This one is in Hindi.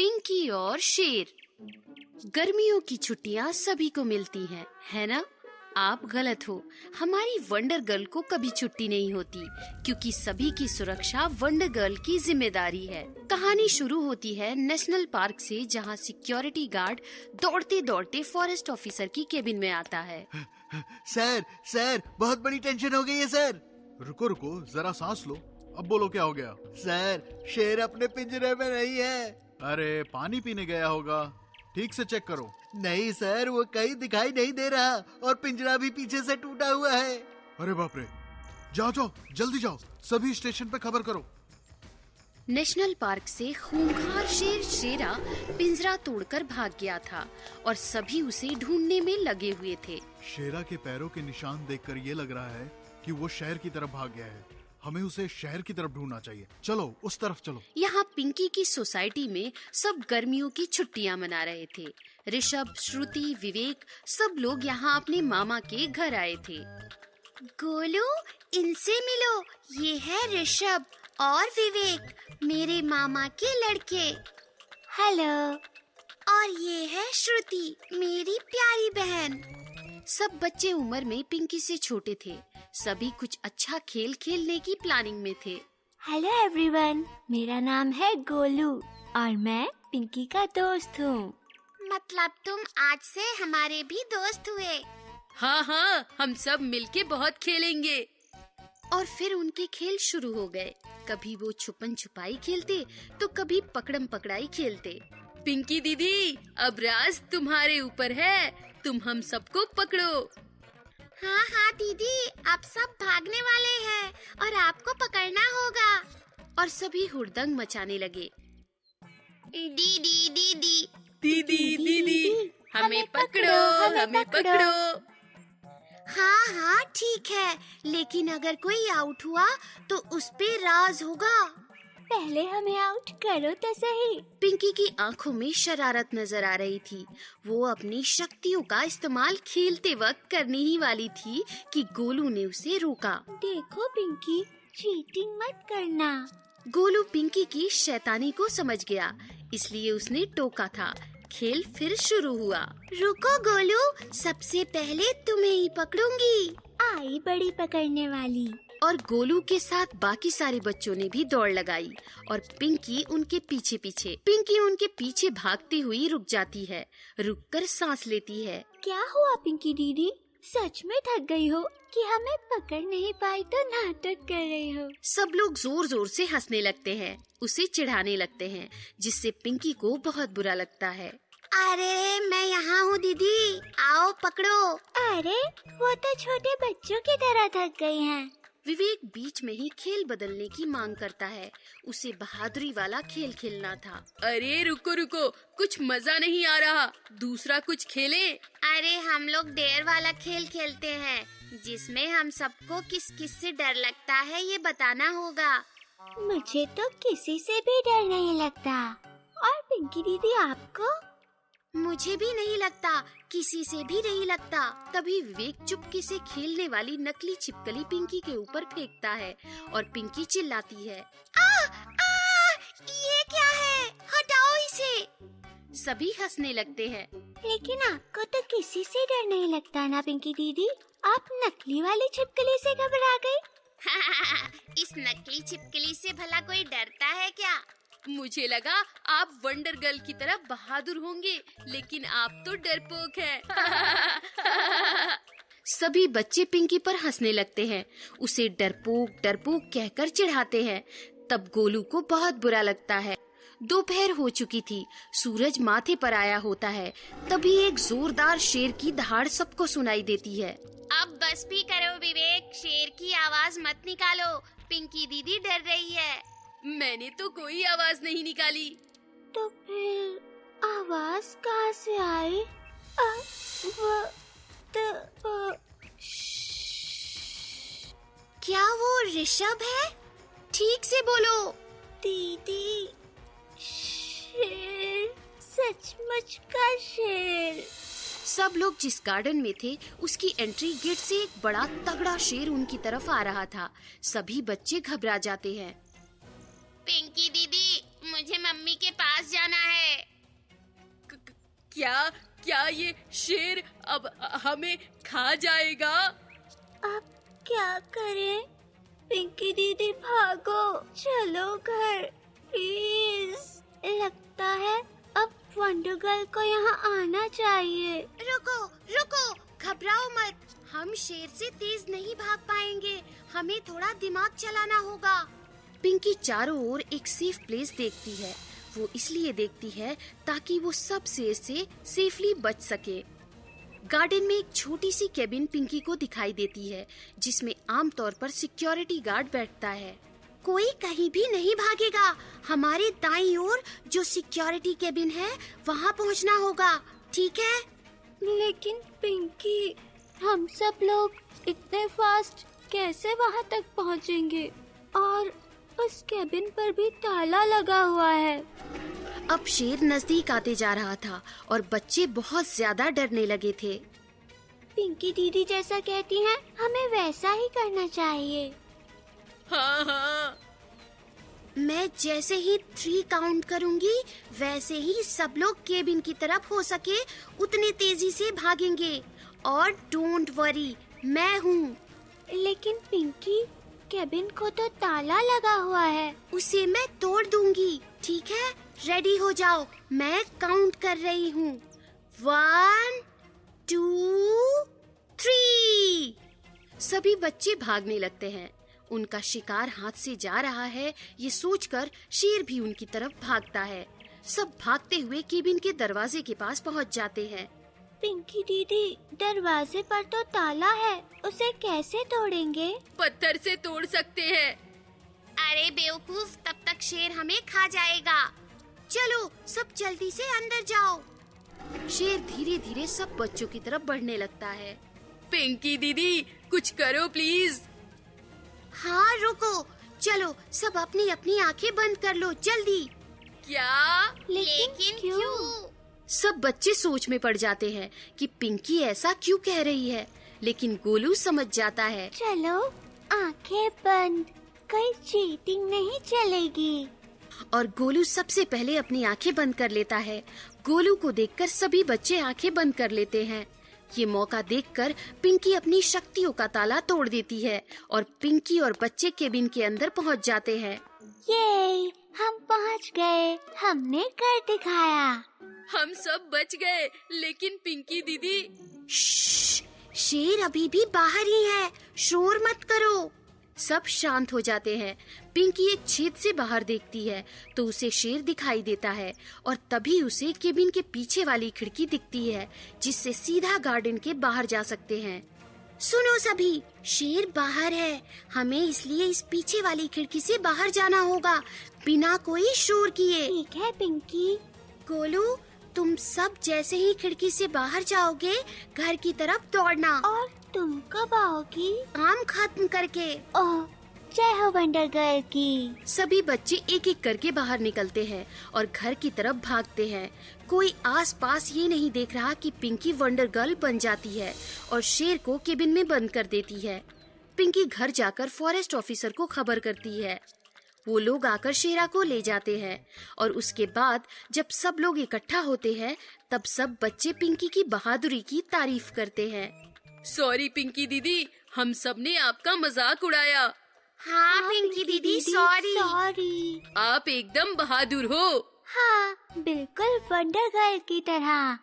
पिंकी और शेर। गर्मियों की छुट्टियां सभी को मिलती हैं, है ना? आप गलत हो। हमारी वंडर गर्ल को कभी छुट्टी नहीं होती, क्योंकि सभी की सुरक्षा वंडर गर्ल की जिम्मेदारी है। कहानी शुरू होती है नेशनल पार्क से, जहां सिक्योरिटी गार्ड दौड़ते दौड़ते फॉरेस्ट ऑफिसर की केबिन में आता है। सर, बहुत बड़ी टेंशन हो गई है सर। रुको, जरा सांस लो। अब बोलो, क्या हो गया? सर, शेर अपने पिंजरे में नहीं है। अरे, पानी पीने गया होगा, ठीक से चेक करो। नहीं सर, वो कहीं दिखाई नहीं दे रहा और पिंजरा भी पीछे से टूटा हुआ है। अरे बाप रे, जाओ जल्दी जाओ, सभी स्टेशन पे खबर करो। नेशनल पार्क से खूंखार शेर शेरा पिंजरा तोड़कर भाग गया था और सभी उसे ढूंढने में लगे हुए थे। शेरा के पैरों के निशान देखकर ये लग रहा है कि वो शहर की तरफ भाग गया है। हमें उसे शहर की तरफ ढूंढना चाहिए। चलो, उस तरफ चलो। यहाँ पिंकी की सोसाइटी में सब गर्मियों की छुट्टियाँ मना रहे थे। ऋषभ, श्रुति, विवेक सब लोग यहाँ अपने मामा के घर आए थे। गोलू, इनसे मिलो, ये है ऋषभ और विवेक, मेरे मामा के लड़के। हेलो। और ये है श्रुति, मेरी प्यारी बहन। सब बच्चे उम्र में पिंकी से छोटे थे। सभी कुछ अच्छा खेल खेलने की प्लानिंग में थे। हेलो एवरीवन, मेरा नाम है गोलू और मैं पिंकी का दोस्त हूँ। मतलब तुम आज से हमारे भी दोस्त हुए? हाँ, हम सब मिलके बहुत खेलेंगे। और फिर उनके खेल शुरू हो गए। कभी वो छुपन छुपाई खेलते तो कभी पकड़म पकड़ाई खेलते। पिंकी दीदी, अब राज तुम्हारे ऊपर है, तुम हम सबको पकड़ो। हाँ दीदी, आप सब भागने वाले हैं और आपको पकड़ना होगा। और सभी हुड़दंग मचाने लगे। दीदी, हमें पकड़ो। हाँ, ठीक है, लेकिन अगर कोई आउट हुआ तो उस पे राज होगा। पहले हमें आउट करो तो सही। पिंकी की आंखों में शरारत नजर आ रही थी। वो अपनी शक्तियों का इस्तेमाल खेलते वक्त करने ही वाली थी कि गोलू ने उसे रोका। देखो पिंकी, चीटिंग मत करना। गोलू पिंकी की शैतानी को समझ गया, इसलिए उसने टोका था। खेल फिर शुरू हुआ। रुको गोलू, सबसे पहले तुम्हें ही पकड़ूंगी। आई बड़ी पकड़ने वाली। और गोलू के साथ बाकी सारे बच्चों ने भी दौड़ लगाई और पिंकी उनके पीछे पीछे। पिंकी उनके पीछे भागती हुई रुक जाती है, रुककर सांस लेती है। क्या हुआ पिंकी दीदी, सच में थक गई हो कि हमें पकड़ नहीं पाई तो नाटक कर रही हो? सब लोग जोर जोर से हंसने लगते हैं, उसे चिढ़ाने लगते हैं, जिससे पिंकी को बहुत बुरा लगता है। अरे मैं यहाँ हूँ दीदी, आओ पकड़ो। अरे वो तो छोटे बच्चों की तरह थक गई हैं। विवेक बीच में ही खेल बदलने की मांग करता है। उसे बहादुरी वाला खेल खेलना था। अरे रुको, कुछ मजा नहीं आ रहा, दूसरा कुछ खेलें। अरे हम लोग डेयर वाला खेल खेलते हैं, जिसमें हम सबको किस किस से डर लगता है ये बताना होगा। मुझे तो किसी से भी डर नहीं लगता। और पिंकी दीदी, आपको? मुझे भी नहीं लगता, किसी से भी नहीं लगता। तभी विवेक चुपके से खेलने वाली नकली छिपकली पिंकी के ऊपर फेंकता है और पिंकी चिल्लाती है, ये क्या है, हटाओ इसे। सभी हंसने लगते हैं। लेकिन आपको तो किसी से डर नहीं लगता ना पिंकी दीदी, आप नकली वाली छिपकली से घबरा गई। इस नकली छिपकली से भला कोई डरता है क्या? मुझे लगा आप वंडर गर्ल की तरह बहादुर होंगे, लेकिन आप तो डरपोक हैं। सभी बच्चे पिंकी पर हंसने लगते हैं, उसे डरपोक कहकर चिढ़ाते हैं। तब गोलू को बहुत बुरा लगता है। दोपहर हो चुकी थी, सूरज माथे पर आया होता है। तभी एक जोरदार शेर की दहाड़ सबको सुनाई देती है। अब बस भी करो विवेक, शेर की आवाज मत निकालो, पिंकी दीदी डर रही है। मैंने तो कोई आवाज नहीं निकाली। तो फिर आवाज कहाँ से आई? क्या वो ऋषभ है? ठीक से बोलो। दीदी, शेर, सचमुच का शेर। सब लोग जिस गार्डन में थे उसकी एंट्री गेट से एक बड़ा तगड़ा शेर उनकी तरफ आ रहा था। सभी बच्चे घबरा जाते हैं। पिंकी दीदी, मुझे मम्मी के पास जाना है। क्या क्या ये शेर अब हमें खा जाएगा? अब क्या करें? पिंकी दीदी भागो, चलो घर प्लीज। लगता है अब वंडर गर्ल को यहाँ आना चाहिए। रुको रुको, घबराओ मत, हम शेर से तेज नहीं भाग पाएंगे, हमें थोड़ा दिमाग चलाना होगा। पिंकी चारों ओर एक सेफ प्लेस देखती है। वो इसलिए देखती है ताकि वो सब शेर से सेफली बच सके। गार्डन में एक छोटी सी केबिन पिंकी को दिखाई देती है, जिसमें आमतौर पर सिक्योरिटी गार्ड बैठता है। कोई कहीं भी नहीं भागेगा, हमारे दाईं ओर जो सिक्योरिटी केबिन है वहाँ पहुँचना होगा, ठीक है? लेकिन पिंकी, हम सब लोग इतने फास्ट कैसे वहाँ तक पहुँचेंगे? और उस केबिन पर भी ताला लगा हुआ है। अब शेर नजदीक आते जा रहा था और बच्चे बहुत ज्यादा डरने लगे थे। पिंकी दीदी जैसा कहती हैं, हमें वैसा ही करना चाहिए। हाँ हाँ। मैं जैसे ही 3 काउंट करूंगी, वैसे ही सब लोग केबिन की तरफ हो सके उतने तेजी से भागेंगे। और डोंट वरी, मैं हूँ। लेकिन पिंकी, केबिन को तो ताला लगा हुआ है। उसे मैं तोड़ दूंगी, ठीक है? रेडी हो जाओ, मैं काउंट कर रही हूँ। 1 2 3। सभी बच्चे भागने लगते हैं। उनका शिकार हाथ से जा रहा है, ये सोचकर शेर भी उनकी तरफ भागता है। सब भागते हुए केबिन के दरवाजे के पास पहुंच जाते हैं। पिंकी दीदी, दरवाजे पर तो ताला है, उसे कैसे तोड़ेंगे? पत्थर से तोड़ सकते हैं। अरे बेवकूफ, तब तक शेर हमें खा जाएगा। चलो सब जल्दी से अंदर जाओ। शेर धीरे धीरे सब बच्चों की तरफ बढ़ने लगता है। पिंकी दीदी, कुछ करो प्लीज। हाँ रुको, चलो सब अपनी अपनी आंखें बंद कर लो, जल्दी। क्या? लेकिन क्यों? सब बच्चे सोच में पड़ जाते हैं कि पिंकी ऐसा क्यों कह रही है, लेकिन गोलू समझ जाता है। चलो आंखें बंद, कोई चीटिंग नहीं चलेगी। और गोलू सबसे पहले अपनी आंखें बंद कर लेता है। गोलू को देखकर सभी बच्चे आंखें बंद कर लेते हैं। ये मौका देखकर पिंकी अपनी शक्तियों का ताला तोड़ देती है और पिंकी और बच्चे केबिन के अंदर पहुंच जाते हैं। ये हम पहुंच गए, हमने कर दिखाया। हम सब बच गए, लेकिन पिंकी दीदी। श्श्श, शेर अभी भी बाहर ही है, शोर मत करो। सब शांत हो जाते हैं। पिंकी एक छेद से बाहर देखती है तो उसे शेर दिखाई देता है और तभी उसे केबिन के पीछे वाली खिड़की दिखती है, जिससे सीधा गार्डन के बाहर जा सकते हैं। सुनो सभी, शेर बाहर है, हमें इसलिए इस पीछे वाली खिड़की से बाहर जाना होगा, बिना कोई शोर किए। ठीक है पिंकी। गोलू, तुम सब जैसे ही खिड़की से बाहर जाओगे, घर की तरफ दौड़ना। और तुम कब आओगी? काम खत्म करके। ओह, जय हो वंडर गर्ल की। सभी बच्चे एक एक करके बाहर निकलते हैं और घर की तरफ भागते हैं। कोई आसपास ये नहीं देख रहा कि पिंकी वंडर गर्ल बन जाती है और शेर को केबिन में बंद कर देती है। पिंकी घर जाकर फॉरेस्ट ऑफिसर को खबर करती है। वो लोग आकर शेरा को ले जाते हैं और उसके बाद जब सब लोग इकट्ठा होते हैं, तब सब बच्चे पिंकी की बहादुरी की तारीफ करते हैं। सॉरी पिंकी दीदी, हम सब ने आपका मजाक उड़ाया। हाँ पिंकी दीदी, सॉरी। आप एकदम बहादुर हो। हाँ, बिल्कुल वंडर गर्ल की तरह।